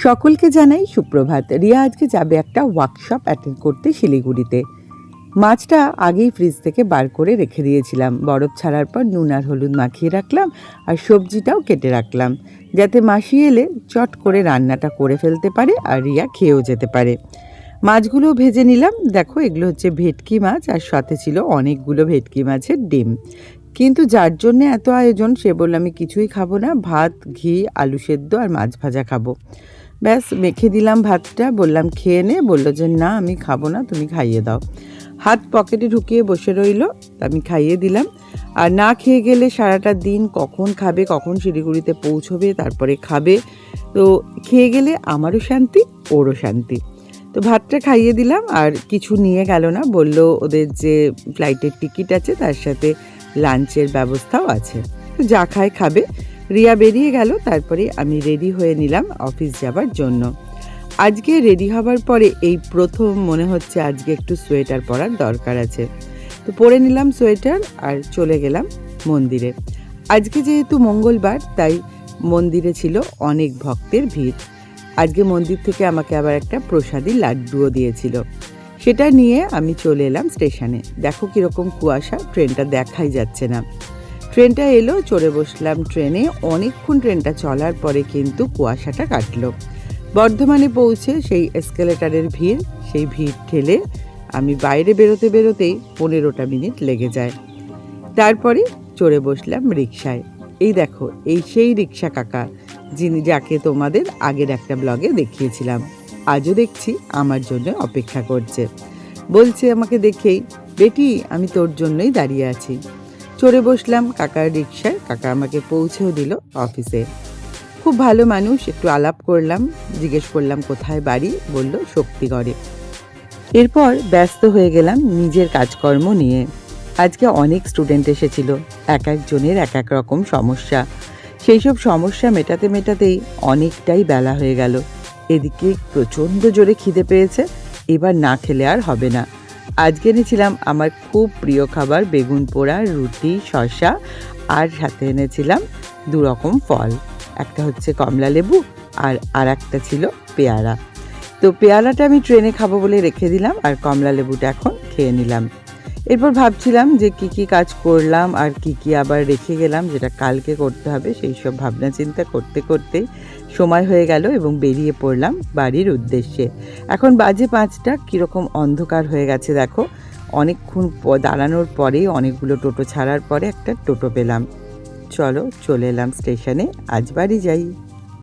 সকলকে জানাই সুপ্রভাত। রিয়া আজকে যাবে একটা ওয়ার্কশপ অ্যাটেন্ড করতে শিলিগুড়িতে। মাছটা আগেই ফ্রিজ থেকে বার করে রেখে দিয়েছিলাম, বরফ ছাড়ার পর নুন আর হলুদ মাখিয়ে রাখলাম, আর সবজিটাও কেটে রাখলাম যাতে মাসি এলে চট করে রান্নাটা করে ফেলতে পারে আর রিয়া খেয়েও যেতে পারে। মাছগুলো ভেজে নিলাম। দেখো, এগুলো হচ্ছে ভেটকি মাছ, আর সাথে ছিল অনেকগুলো ভেটকি মাছের ডিম। কিন্তু যার জন্য এত আয়োজন সে বলল আমি কিছুই খাবো না, ভাত, ঘি, আলু সেদ্ধ আর মাছ ভাজা খাবো। ব্যাস মেখে দিলাম ভাতটা, বললাম খেয়ে নে, বললো যে না আমি খাবো না, তুমি খাইয়ে দাও। হাত পকেটে ঢুকিয়ে বসে রইল, আমি খাইয়ে দিলাম। আর না খেয়ে গেলে সারাটা দিন কখন খাবে, কখন শিলিগুড়িতে পৌঁছবে, তারপরে খাবে। তো খেয়ে গেলে আমারও শান্তি, ওরও শান্তি। তো ভাতটা খাইয়ে দিলাম, আর কিছু নিয়ে গেল না, বলল ওদের যে ফ্লাইটের টিকিট আছে তার সাথে লাঞ্চের ব্যবস্থাও আছে, তো যা খায় খাবে। রিয়া বেরিয়ে গেল, তারপরে আমি রেডি হয়ে নিলাম অফিস যাবার জন্য। আজকে রেডি হবার পরে এই প্রথম মনে হচ্ছে আজকে একটু সোয়েটার পরার দরকার আছে, তো পরে নিলাম সোয়েটার আর চলে গেলাম মন্দিরে। আজকে যেহেতু মঙ্গলবার, তাই মন্দিরে ছিল অনেক ভক্তের ভিড়। আজকে মন্দির থেকে আমাকে আবার একটা প্রসাদী লাড্ডুও দিয়েছিল, সেটা নিয়ে আমি চলে এলাম স্টেশনে। দেখো কীরকম কুয়াশা, ট্রেনটা দেখাই যাচ্ছে না। ট্রেনটা এলো, চড়ে বসলাম ট্রেনে। অনেকক্ষণ ট্রেনটা চলার পরে কিন্তু কুয়াশাটা কাটলো। বর্ধমানে পৌঁছে সেই এসকেলেটারের ভিড়, সেই ভিড় ঠেলে আমি বাইরে বেরোতে বেরোতেই 15টা মিনিট লেগে যায়। তারপরে চড়ে বসলাম রিকশায়। এই দেখো, এই সেই রিকশা কাকা যাকে তোমাদের আগের একটা ব্লগে দেখিয়েছিলাম। আজও দেখছি আমার জন্য অপেক্ষা করছে। বলছে আমাকে দেখেই, বেটি আমি তোর জন্যই দাঁড়িয়ে আছি। চড়ে বসলাম কাকার রিকশায়, কাকা আমাকে পৌঁছেও দিল অফিসে। খুব ভালো মানুষ, একটু আলাপ করলাম, জিজ্ঞেস করলাম কোথায় বাড়ি, বলল শক্তিগড়ে। এরপর ব্যস্ত হয়ে গেলাম নিজের কাজকর্ম নিয়ে। আজকে অনেক স্টুডেন্ট এসেছিল, এক একজনের এক এক রকম সমস্যা। সেই সব সমস্যা মেটাতে মেটাতেই অনেকটাই বেলা হয়ে গেল। এদিকে প্রচণ্ড জোরে খিদে পেয়েছে, এবার না খেলে আর হবে না। আজকে এনেছিলাম আমার খুব প্রিয় খাবার, বেগুন পোড়া, রুটি, শসা, আর সাথে এনেছিলাম 2 রকম ফল। একটা হচ্ছে কমলা লেবু, আর একটা ছিল পেয়ারা। তো পেয়ারাটা আমি ট্রেনে খাবো বলে রেখে দিলাম, আর কমলা লেবুটা এখন খেয়ে নিলাম। এরপর ভাবছিলাম যে কি কাজ করলাম আর কি আবার রেখে গেলাম যেটা কালকে করতে হবে, সেই সব ভাবনা চিন্তা করতে করতেই সময় হয়ে গেল এবং বেরিয়ে পড়লাম বাড়ির উদ্দেশ্যে। এখন বাজে 5টা, কীরকম অন্ধকার হয়ে গেছে দেখো। অনেকক্ষণ দাঁড়ানোর পরে, অনেকগুলো টোটো ছাড়ার পরে একটা টোটো পেলাম। চলো চলে এলাম স্টেশনে, আজ বাড়ি যাই।